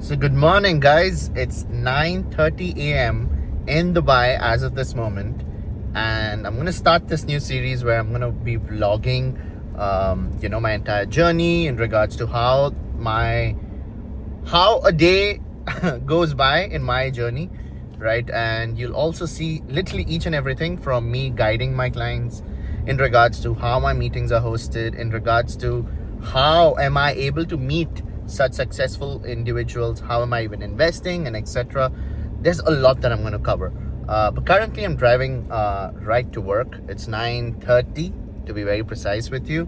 So good morning, guys. It's 9:30 a.m. in Dubai as of this moment, and I'm gonna start this new series where I'm gonna be vlogging, my entire journey in regards to how a day goes by in my journey, right? And you'll also see literally each and everything from me guiding my clients in regards to how my meetings are hosted, in regards to how am I able to meet such successful individuals, how am I even investing, and etc. There's a lot that I'm going to cover. But currently I'm driving right to work. It's 9:30 to be very precise with you,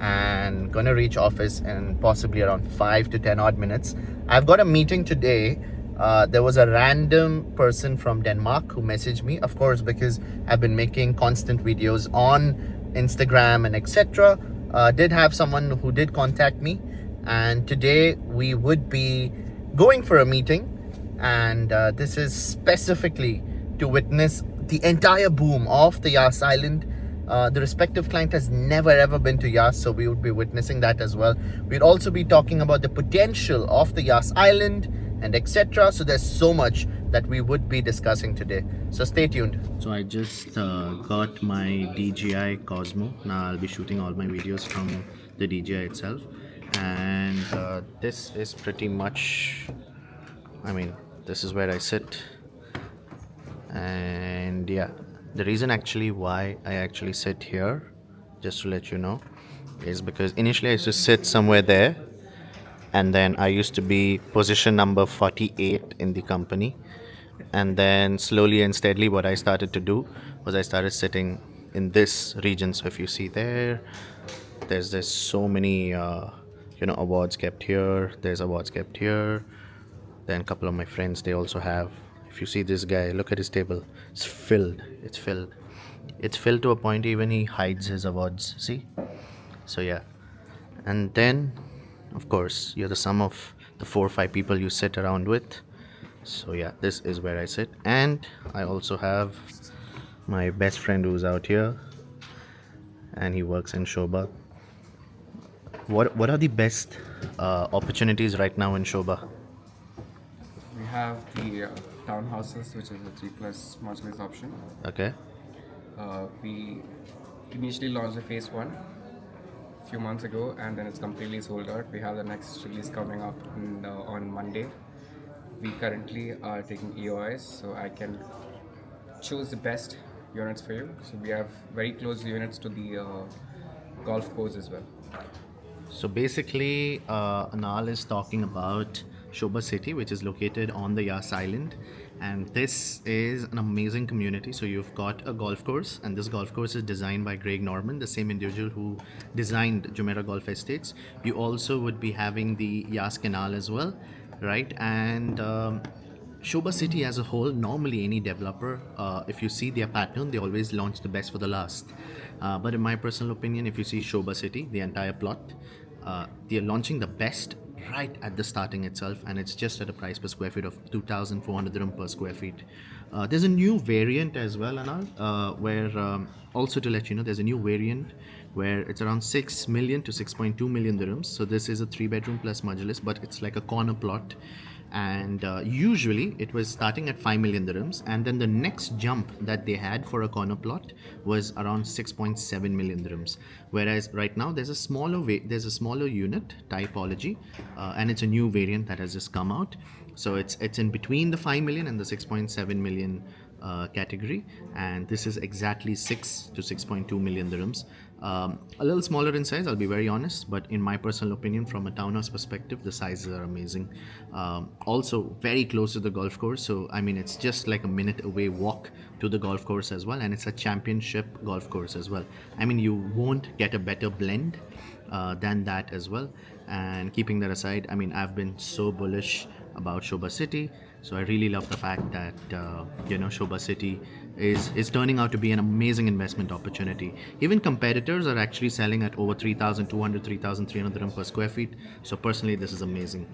and gonna reach office in possibly around 5 to 10 odd minutes. I've got a meeting today. There was a random person from Denmark who messaged me, of course, because I've been making constant videos on Instagram and etc. Did have someone who did contact me, and today we would be going for a meeting, and this is specifically to witness the entire boom of the Yas Island. The respective client has never ever been to Yas, so we would be witnessing that as well. We'd also be talking about the potential of the Yas Island and etc. So there's so much that we would be discussing today. So stay tuned. So I just got my DJI Cosmo. Now I'll be shooting all my videos from the DJI itself, and this is pretty much, this is where I sit. And yeah, the reason actually why I actually sit here, just to let you know, is because initially I used to sit somewhere there, and then I used to be position number 48 in the company, and then slowly and steadily what I started to do was I started sitting in this region. So if you see there's so many awards kept here, there's awards kept here. Then a couple of my friends, they also have. If you see this guy, look at his table. It's filled. It's filled. It's filled to a point even he hides his awards. See? So yeah. And then, of course, you're the sum of the 4 or 5 people you sit around with. So yeah, this is where I sit. And I also have my best friend who's out here, and he works in Sobha. What are the best opportunities right now in Sobha? We have the townhouses, which is a 3 plus modular option. Okay. We initially launched the phase one a few months ago, and then it's completely sold out. We have the next release coming up on Monday. We currently are taking EOIs, so I can choose the best units for you. So we have very close units to the golf course as well. So basically, Anal is talking about Sobha City, which is located on the Yas Island. And this is an amazing community. So you've got a golf course, and this golf course is designed by Greg Norman, the same individual who designed Jumeirah Golf Estates. You also would be having the Yas Canal as well, right? And Sobha City as a whole, normally any developer, if you see their pattern, they always launch the best for the last. But in my personal opinion, if you see Sobha City, the entire plot, they're launching the best right at the starting itself, and it's just at a price per square feet of 2,400 dirham per square feet. There's a new variant as well, Anal, where also to let you know, there's a new variant where it's around 6 million to 6.2 million dirhams. So this is a 3 bedroom plus majlis, but it's like a corner plot, and usually it was starting at 5 million dirhams, and then the next jump that they had for a corner plot was around 6.7 million dirhams, whereas right now there's a smaller unit typology, and it's a new variant that has just come out. So it's in between the 5 million and the 6.7 million category, and this is exactly 6 to 6.2 million dirhams. A little smaller in size, I'll be very honest, but in my personal opinion, from a townhouse perspective, the sizes are amazing. Also, very close to the golf course, so it's just like a minute away walk to the golf course as well, and it's a championship golf course as well. You won't get a better blend than that as well. And keeping that aside, I've been so bullish about Sobha City. So I really love the fact that Sobha City is turning out to be an amazing investment opportunity. Even competitors are actually selling at over 3,200, 3,300 dirham per square feet. So personally, this is amazing.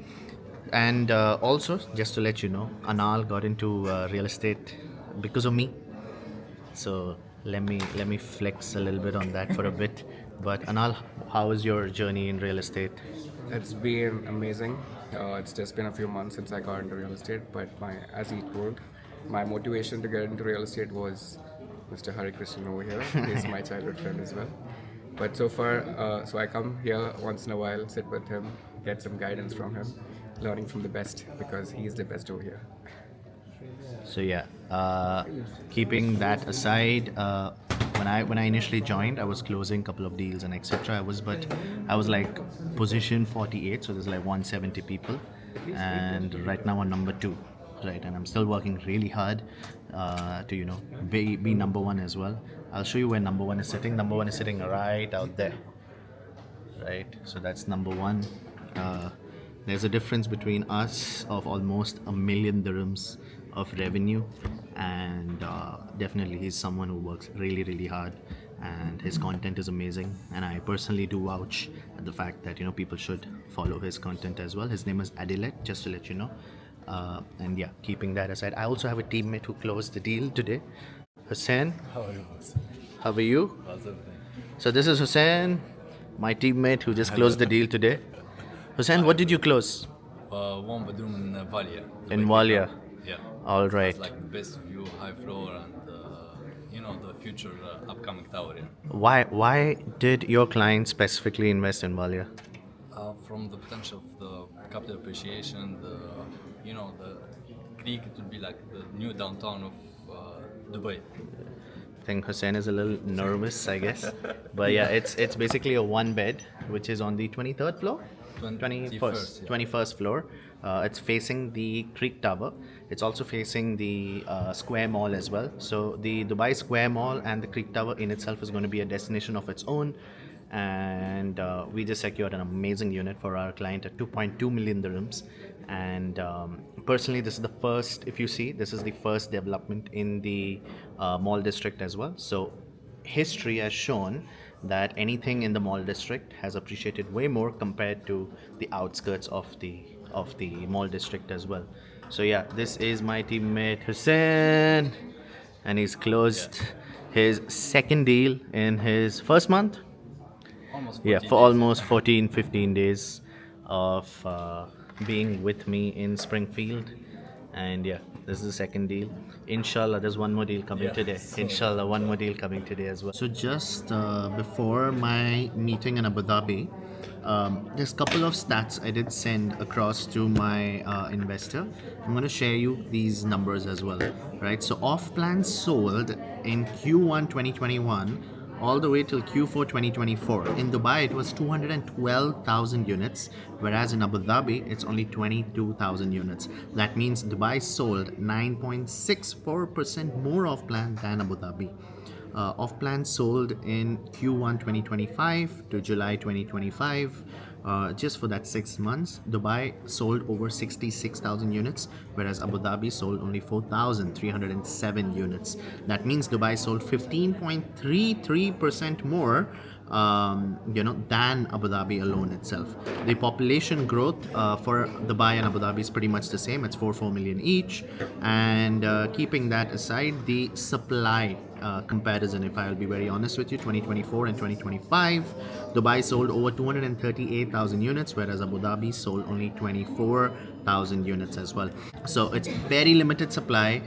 And also, just to let you know, Anal got into real estate because of me. So let me flex a little bit on that for a bit. But Anal, how is your journey in real estate? It's been amazing. It's just been a few months since I got into real estate, but as he told, my motivation to get into real estate was Mr. Hari Krishnan over here. He's my childhood friend as well. But so far, so I come here once in a while, sit with him, get some guidance from him, learning from the best because he's the best over here. So yeah, keeping that aside, when I initially joined, I was closing a couple of deals and etc. I was like position 48, so there's like 170 people, and right now I'm number two, right? And I'm still working really hard to be number one as well. I'll show you where number one is sitting. Number one is sitting right out there, right? So that's number one. There's a difference between us of almost a million dirhams of revenue, and definitely he's someone who works really, really hard, and his content is amazing. And I personally do vouch at the fact that people should follow his content as well. His name is Adilet, just to let you know. And yeah, keeping that aside, I also have a teammate who closed the deal today, Hussein. How are you, boss? How are you? How's everything? So this is Hussein, my teammate who just closed the deal today. Hussein, what did you close? One bedroom in Valia. In Valia. Yeah. All right. It's like the best view, high floor, and the future upcoming tower. Yeah. Why did your client specifically invest in Valia? From the potential of the capital appreciation, the creek, it would be like the new downtown of Dubai. I think Hussein is a little nervous, I guess. But yeah, it's basically a one bed, which is on the 23rd floor? 21st, yeah. 21st floor. It's facing the Creek Tower. It's also facing the Square Mall as well. So the Dubai Square Mall and the Creek Tower in itself is going to be a destination of its own. And we just secured an amazing unit for our client at 2.2 million dirhams. And personally, this is the first, if you see, this is the first development in the mall district as well. So history has shown that anything in the mall district has appreciated way more compared to the outskirts of the mall district as well. So yeah, this is my teammate Hussein, and he's closed his second deal in his first month. Almost Yeah, 14 for days. almost 14-15 days of being with me in Springfield. And yeah, this is the second deal. Inshallah, there's one more deal coming today. Inshallah, one more deal coming today as well. So just before my meeting in Abu Dhabi, there's a couple of stats I did send across to my investor. I'm going to share you these numbers as well, right? So off plan sold in Q1 2021 all the way till Q4 2024. In Dubai, it was 212,000 units, whereas in Abu Dhabi, it's only 22,000 units. That means Dubai sold 9.64% more off plan than Abu Dhabi. Off plan sold in Q1 2025 to July 2025. Just for that 6 months, Dubai sold over 66,000 units, whereas Abu Dhabi sold only 4,307 units. That means Dubai sold 15.33% more than Abu Dhabi alone itself. The population growth for Dubai and Abu Dhabi is pretty much the same. It's 4 million each. And keeping that aside, the supply comparison, if I'll be very honest with you, 2024 and 2025, Dubai sold over 238,000 units, whereas Abu Dhabi sold only 24,000 units as well. So it's very limited supply,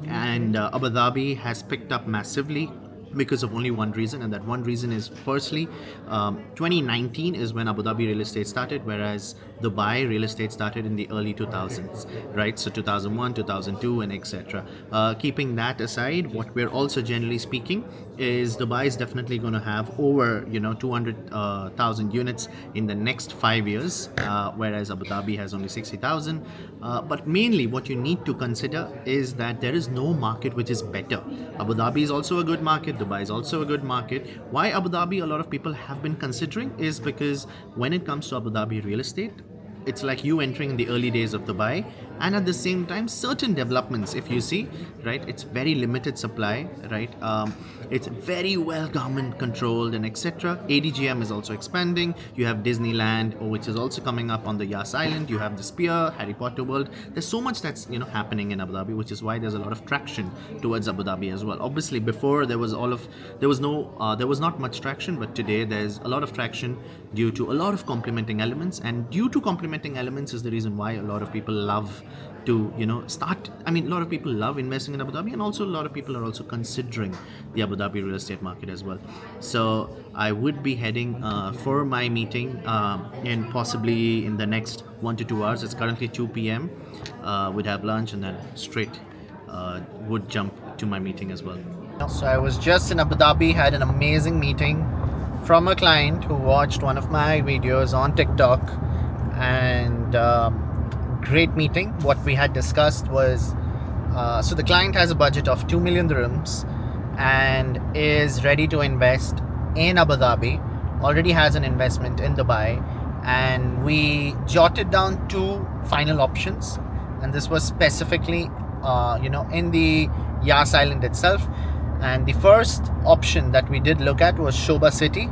and Abu Dhabi has picked up massively because of only one reason, and that one reason is firstly 2019 is when Abu Dhabi real estate started, whereas Dubai real estate started in the early 2000s, right? So 2001, 2002, and etc. Keeping that aside, what we're also generally speaking is Dubai is definitely going to have over 200,000 units in the next 5 years, whereas Abu Dhabi has only 60,000. But mainly what you need to consider is that there is no market which is better. Abu Dhabi is also a good market, Dubai is also a good market. Why Abu Dhabi a lot of people have been considering is because when it comes to Abu Dhabi real estate, it's like you entering the early days of Dubai, and at the same time certain developments, if you see, right, it's very limited supply, right? It's very well government controlled and etc. ADGM is also expanding. You have Disneyland, which is also coming up on the Yas Island. You have the Spear, Harry Potter World. There's so much that's happening in Abu Dhabi, which is why there's a lot of traction towards Abu Dhabi as well. Obviously before there was not much traction, but today there's a lot of traction due to a lot of complementing elements, and due to complementing implementing elements is the reason why a lot of people love to, start. I mean, a lot of people love investing in Abu Dhabi, and also a lot of people are also considering the Abu Dhabi real estate market as well. So I would be heading for my meeting in possibly in the next 1 to 2 hours. It's currently 2 p.m. We'd have lunch and then straight would jump to my meeting as well. So I was just in Abu Dhabi, had an amazing meeting from a client who watched one of my videos on TikTok, and great meeting. What we had discussed was so the client has a budget of 2 million dirhams and is ready to invest in Abu Dhabi, already has an investment in Dubai, and we jotted down 2 final options, and this was specifically in the Yas Island itself. And the first option that we did look at was Sobha City.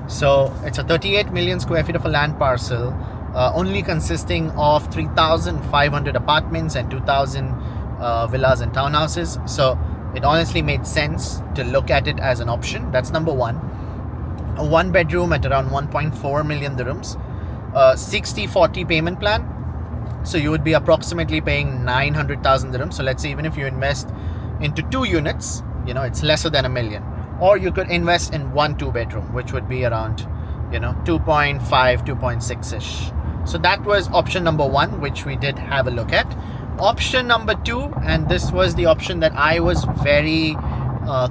So it's a 38 million square feet of a land parcel, only consisting of 3,500 apartments and 2,000 villas and townhouses. So it honestly made sense to look at it as an option. That's number one. A 1 bedroom at around 1.4 million dirhams, 60-40 payment plan. So you would be approximately paying 900,000 dirhams. So let's say even if you invest into 2 units, it's lesser than $1 million. Or you could invest in 1 2-bedroom, which would be around 2.5, 2.6-ish. So that was option number 1, which we did have a look at. Option number 2, and this was the option that I was very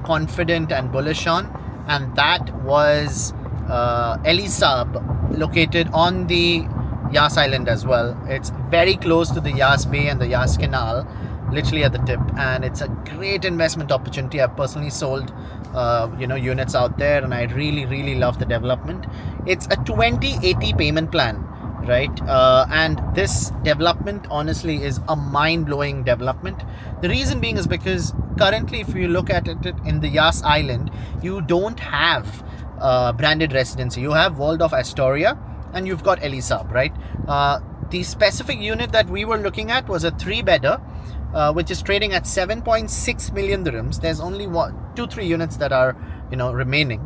confident and bullish on, and that was Elie Saab, located on the Yas Island as well. It's very close to the Yas Bay and the Yas Canal, literally at the tip, and it's a great investment opportunity. I've personally sold units out there, and I really love the development. It's a 20/80 payment plan, right? And this development honestly is a mind-blowing development. The reason being is because currently, if you look at it in the Yas Island, you don't have branded residency. You have Waldorf Astoria and you've got Elie Saab, right? The specific unit that we were looking at was a 3-bedder, which is trading at 7.6 million dirhams. There's only 2-3 units that are remaining,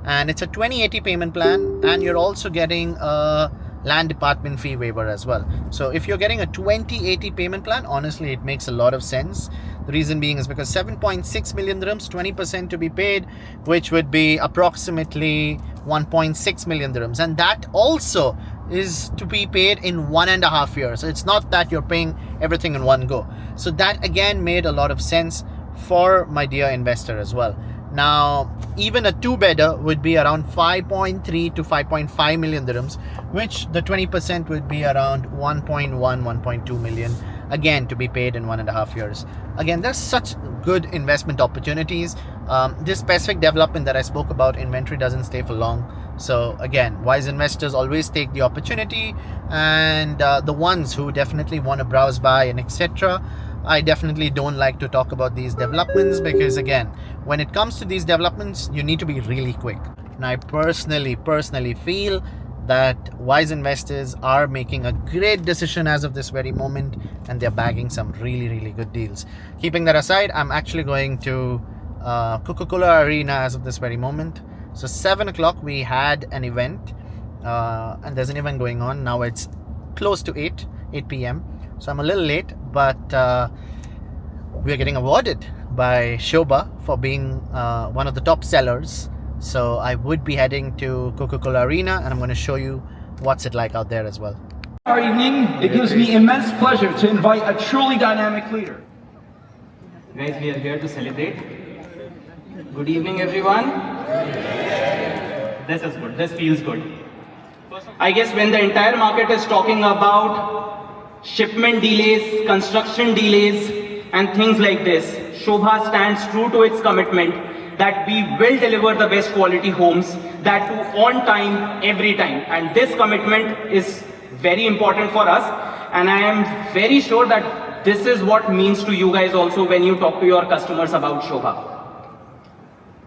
and it's a 20/80 payment plan, and you're also getting a land department fee waiver as well. So if you're getting a 20/80 payment plan, honestly it makes a lot of sense. The reason being is because 7.6 million dirhams, 20% to be paid, which would be approximately 1.6 million dirhams, and that also is to be paid in 1.5 years. So it's not that you're paying everything in one go. So that again made a lot of sense for my dear investor as well. Now, even a 2-bedder would be around 5.3 to 5.5 million dirhams, which the 20% would be around 1.1, 1.2 million, again to be paid in 1.5 years. Again, there's such good investment opportunities. This specific development that I spoke about, inventory doesn't stay for long. So again, wise investors always take the opportunity, and the ones who definitely want to browse by and etc. I definitely don't like to talk about these developments, because again, when it comes to these developments, you need to be really quick. And I personally feel that wise investors are making a great decision as of this very moment, and they're bagging some really good deals. Keeping that aside, I'm actually going to Coca-Cola Arena as of this very moment. So 7 o'clock we had an event, and there's an event going on now. It's close to 8 p.m. So I'm a little late, but we are getting awarded by Sobha for being one of the top sellers. So I would be heading to Coca-Cola Arena, and I'm going to show you what's it like out there as well. Our evening, it gives me immense pleasure to invite a truly dynamic leader. Guys, we are here to celebrate. Good evening, everyone. This is good. This feels good. I guess when the entire market is talking about shipment delays, construction delays, and things like this, Sobha stands true to its commitment that we will deliver the best quality homes, that too on time, every time. And this commitment is very important for us, and I am very sure that this is what means to you guys also when you talk to your customers about Sobha.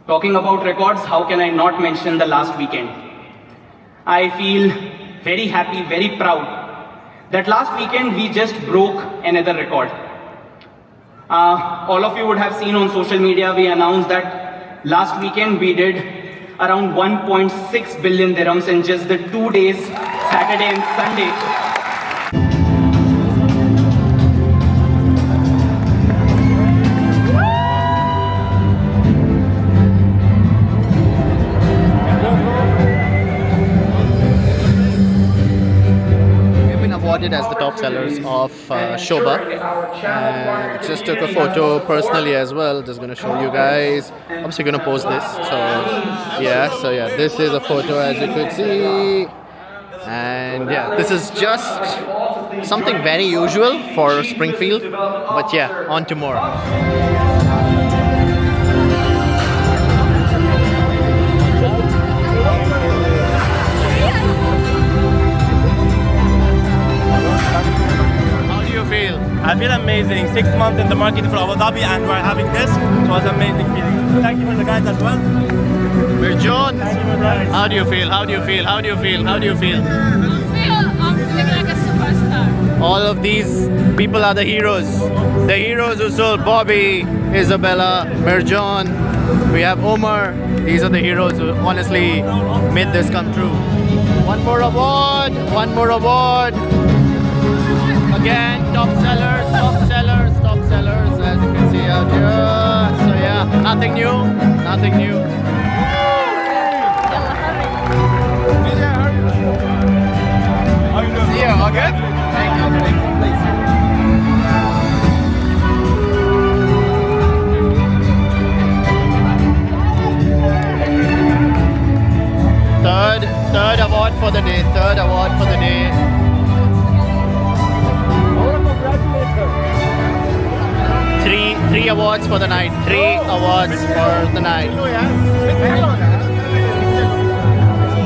Talking about records, how can I not mention the last weekend? I feel very happy, very proud that last weekend we just broke another record. All of you would have seen on social media, we announced that last weekend we did around 1.6 billion dirhams in just the 2 days, Saturday and Sunday. rated as the top sellers of Sobha. And just took a photo personally as well. Just gonna show you guys. Obviously gonna post this. So yeah, this is a photo as you could see. And yeah, this is just something very usual for Springfield. But yeah, on to more. How do you feel? I feel amazing. 6 months in the market for Abu Dhabi and we're having this. So it was amazing feeling. Thank you for the guys as well. John, Thank you for that. how do you feel? How do you feel? How do you feel? How do you feel? I'm feeling like a superstar. All of these people are the heroes. The heroes who sold Bobby, Isabella, Merjon. We have Omar. These are the heroes who honestly made this come true. One more award. One more award. Again, top sellers, top sellers, top sellers, as you can see out here. So yeah, nothing new, nothing new. See you, all good? Thank you. Third award for the day, third award for the day. Three awards for the night. 3 awards for the night.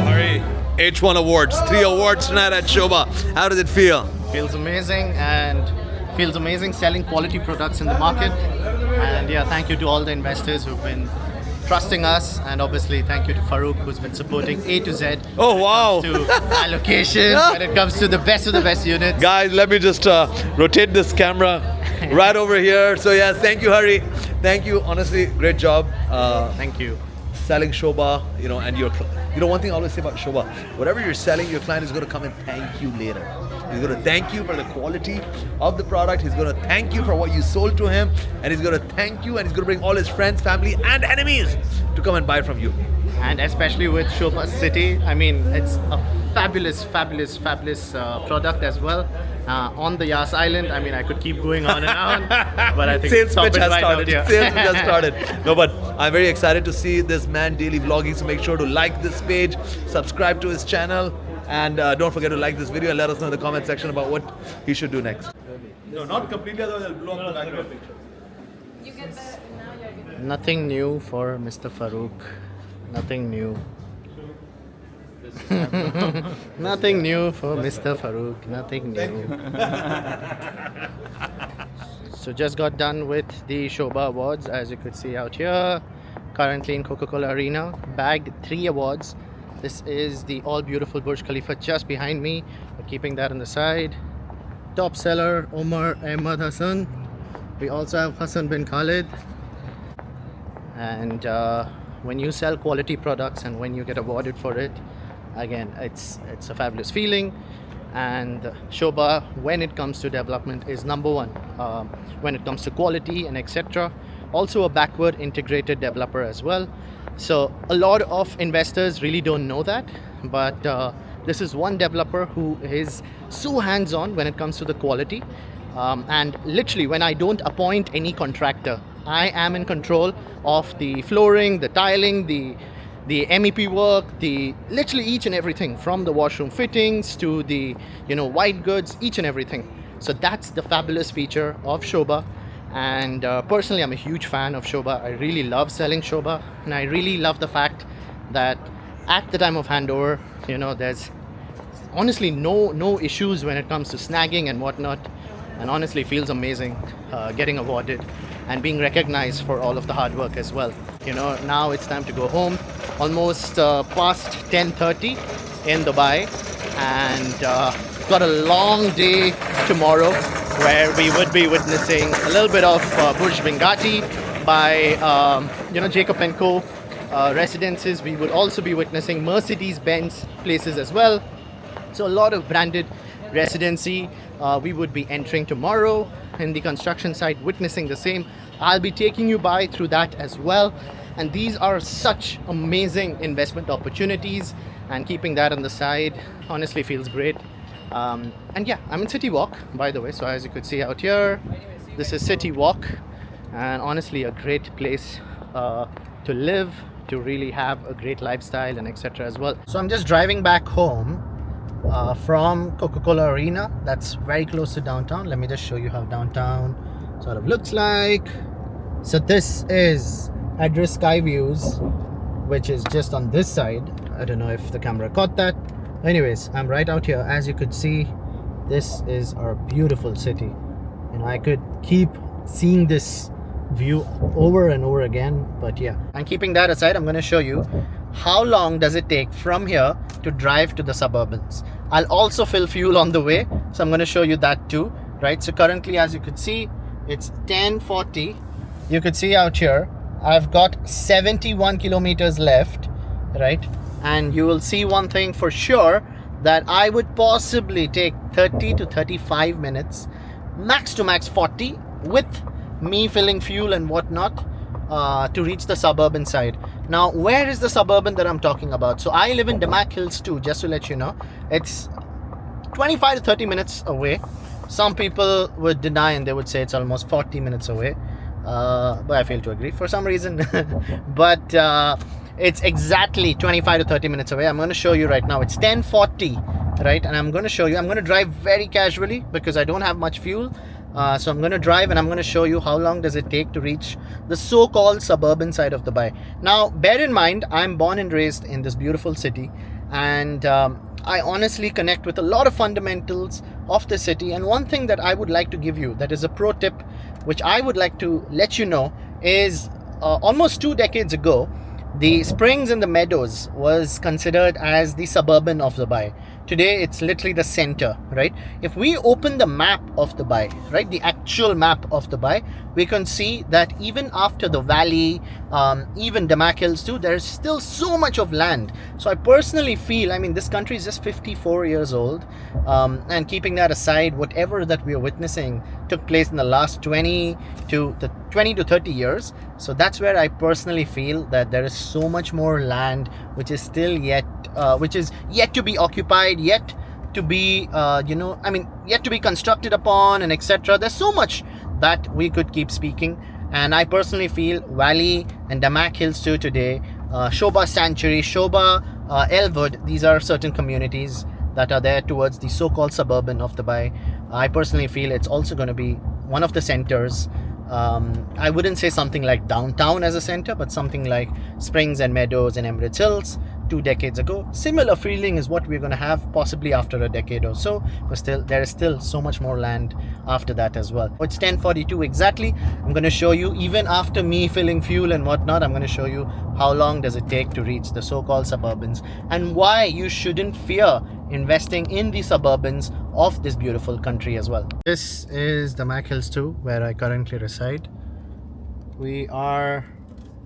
Hurry. H1 Awards. 3 awards tonight at Sobha. How does it feel? Feels amazing and feels amazing selling quality products in the market. And yeah, thank you to all the investors who've been trusting us, and obviously thank you to Farouk who's been supporting A to Z. Oh, wow. To allocations, when it comes to the best of the best units. Guys, let me just rotate this camera right over here. So yes, thank you, Hari. Thank you. Honestly, great job. Thank you. Selling Sobha, and one thing I always say about Sobha, whatever you're selling, your client is going to come and thank you later. He's going to thank you for the quality of the product. He's going to thank you for what you sold to him, and he's going to thank you, and he's going to bring all his friends, family, and enemies to come and buy from you. And especially with Sobha City, I mean, it's a fabulous product as well. On the Yas Island, I mean, I could keep going on and on, but I think Sales stop pitch it has right started. out Sales here. pitch has started. No, but I'm very excited to see this man daily vlogging. So make sure to like this page, subscribe to his channel, and don't forget to like this video and let us know in the comment section about what he should do next. No, not completely. Otherwise, I'll blow up the background picture. You get the, now you're getting Nothing new for Mr. Farouk. Nothing new. Nothing new for Mr. Farouk. Nothing new. So just got done with the Sobha Awards, as you could see out here. Currently in Coca-Cola Arena. Bagged 3 awards. This is the all beautiful Burj Khalifa just behind me. We're keeping that on the side. Top seller Omar Ahmad Hassan. We also have Hassan bin Khalid. And when you sell quality products and when you get awarded for it, again, it's a fabulous feeling. And Sobha, when it comes to development, is number one when it comes to quality and etc. Also a backward integrated developer as well. So a lot of investors really don't know that, but this is one developer who is so hands-on when it comes to the quality. And literally, when I don't appoint any contractor, I am in control of the flooring, the tiling, the MEP work, literally each and everything, from the washroom fittings to the white goods, each and everything. So that's the fabulous feature of Sobha. And personally, I'm a huge fan of Sobha. I really love selling Sobha, and I really love the fact that at the time of handover, there's honestly no issues when it comes to snagging and whatnot. And honestly, feels amazing getting awarded and being recognized for all of the hard work as well. Now it's time to go home. Almost past 10:30 in Dubai, and got a long day tomorrow where we would be witnessing a little bit of Burj Bengati by Jacob & Co. Residences. We would also be witnessing Mercedes-Benz places as well. So a lot of branded residency we would be entering tomorrow in the construction site, witnessing the same. I'll be taking you by through that as well. And these are such amazing investment opportunities, and keeping that on the side honestly feels great. And yeah, I'm in City Walk, by the way. So as you could see out here, this is City Walk, and honestly a great place to live, to really have a great lifestyle and etc. as well. So I'm just driving back home from Coca-Cola Arena. That's very close to downtown. Let me just show you how downtown sort of looks like. So this is Address Sky Views, which is just on this side. I don't know if the camera caught that. Anyways, I'm right out here. As you could see, this is our beautiful city. And I could keep seeing this view over and over again, but yeah. And keeping that aside, I'm going to show you how long does it take from here to drive to the Suburbans. I'll also fill fuel on the way, so I'm going to show you that too, right? So currently, as you could see, it's 10:40. You could see out here I've got 71 kilometers left, right? And you will see one thing for sure, that I would possibly take 30 to 35 minutes, max to max 40, with me filling fuel and whatnot, to reach the suburban side. Now, where is the suburban that I'm talking about? So I live in Damac Hills too, just to let you know. It's 25 to 30 minutes away. Some people would deny and they would say it's almost 40 minutes away, but I fail to agree for some reason. But it's exactly 25 to 30 minutes away. I'm going to show you right now. It's 10:40, right? And I'm going to show you. I'm going to drive very casually because I don't have much fuel. So I'm going to drive and I'm going to show you how long does it take to reach the so-called suburban side of Dubai. Now, bear in mind, I'm born and raised in this beautiful city, and I honestly connect with a lot of fundamentals of the city. And one thing that I would like to give you, that is a pro tip, which I would like to let you know, is almost 2 decades ago, the Springs and the Meadows was considered as the suburban of Dubai. Today, it's literally the center, right? If we open the map of Dubai, right, the actual map of Dubai, we can see that even after the valley, even Damac Hills too, there's still so much of land. So I personally feel, I mean, this country is just 54 years old. And keeping that aside, whatever that we are witnessing took place in the last 20 to 30 years. So that's where I personally feel that there is so much more land which is still yet to be occupied, yet to be yet to be constructed upon, and etc. There's so much that we could keep speaking, and I personally feel Valley and Damac Hills too today, Sobha Sanctuary, Sobha, Elwood, these are certain communities that are there towards the so-called suburban of Dubai. I personally feel it's also going to be one of the centers. I wouldn't say something like downtown as a center, but something like Springs and Meadows and Emirates Hills 2 decades ago. Similar feeling is what we're going to have possibly after a decade or so, but still there is still so much more land after that as well. It's 10:42 exactly. I'm going to show you, even after me filling fuel and whatnot, I'm going to show you how long does it take to reach the so-called suburbans, and why you shouldn't fear investing in the suburbans of this beautiful country as well. This is the Damac Hills too, where I currently reside. We are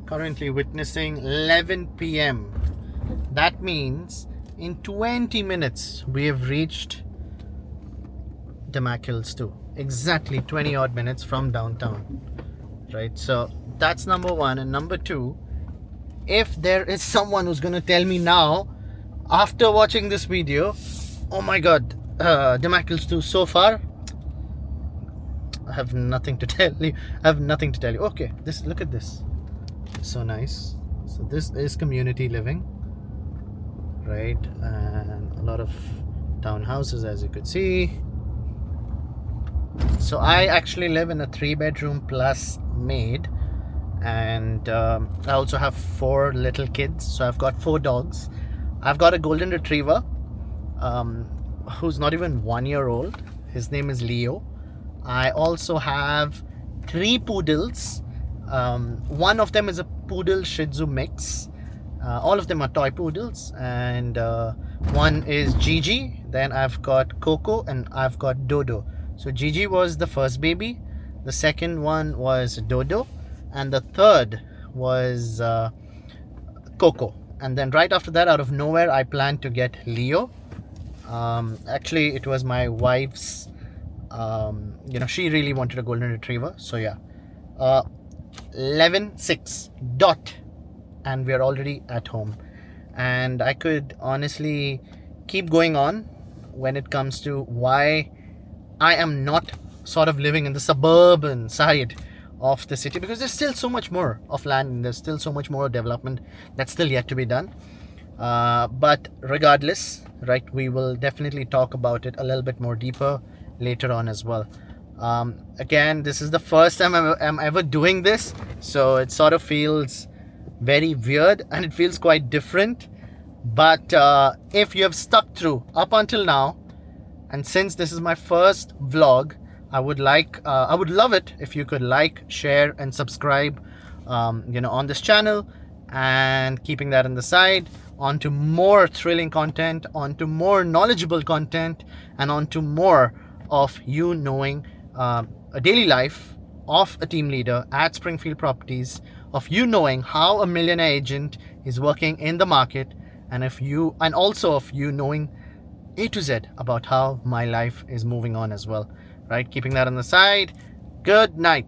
currently witnessing 11 p.m. That means in 20 minutes we have reached Damac Hills too. Exactly 20 odd minutes from downtown, right? So that's number one. And number two, if there is someone who's going to tell me now, after watching this video, oh my god, Damac Hills too so far, I have nothing to tell you. Okay, look at this. It's so nice. So this is community living, right? And a lot of townhouses, as you could see. So I actually live in a 3-bedroom plus maid, and I also have 4 little kids. So I've got 4 dogs. I've got a golden retriever who's not even 1 year old. His name is Leo. I also have 3 poodles. One of them is a poodle shih tzu mix. All of them are toy poodles, and one is Gigi. Then I've got Coco, and I've got Dodo. So Gigi was the first baby, the second one was Dodo, and the third was Coco. And then right after that, out of nowhere, I planned to get Leo. Actually, it was my wife's, she really wanted a golden retriever. So yeah, 11:06 dot, and we are already at home. And I could honestly keep going on when it comes to why I am not sort of living in the suburban side of the city, because there's still so much more of land and there's still so much more development that's still yet to be done. But regardless, right, we will definitely talk about it a little bit more deeper later on as well. Again, this is the first time I'm ever doing this, so it sort of feels very weird and it feels quite different. But if you have stuck through up until now, and since this is my first vlog, I would love it if you could like, share, and subscribe, on this channel, and keeping that on the side, onto more thrilling content, onto more knowledgeable content, and onto more of you knowing a daily life of a team leader at Springfield Properties, of you knowing how a millionaire agent is working in the market, and also of you knowing A to Z about how my life is moving on as well, right? Keeping that on the side. Good night.